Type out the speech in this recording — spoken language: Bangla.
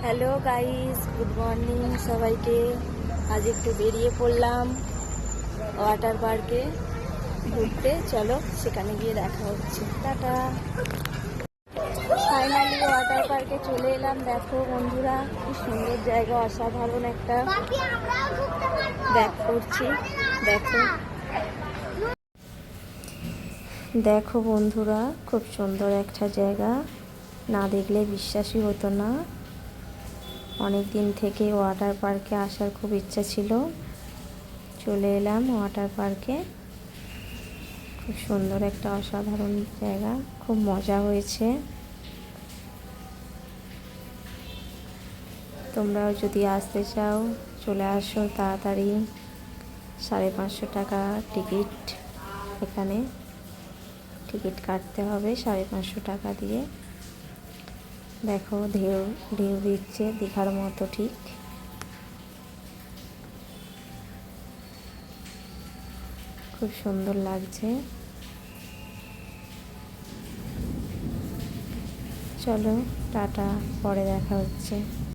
হ্যালো গাইস, গুড মর্নিং সবাইকে। আজ একটু বেরিয়ে পড়লাম ওয়াটার পার্কে ঘুরতে। চলো সেখানে গিয়ে দেখা হচ্ছে। টাটা। ফাইনালি ওয়াটার পার্কে চলে এলাম। দেখো বন্ধুরা, কি সুন্দর জায়গা, অসাধারণ একটা। ব্যাক করছি, দেখো দেখো বন্ধুরা, খুব সুন্দর একটা জায়গা, না দেখলে বিশ্বাসই হতো না। অনেক দিন থেকে ওয়াটার পার্কে আসার খুব ইচ্ছা ছিল, চলে এলাম ওয়াটার পার্কে। খুব সুন্দর একটা অসাধারণ জায়গা, খুব মজা হয়েছে। তোমরাও যদি আসতে চাও চলে আসো তাড়াতাড়ি। 550 টাকা টিকিট, এখানে টিকিট কাটতে হবে 550 টাকা দিয়ে। দেখো ঢেউ ঢেউ দিচ্ছে দীঘার মতো, ঠিক। খুব সুন্দর লাগছে। চলো টাটা, পরে দেখা হচ্ছে।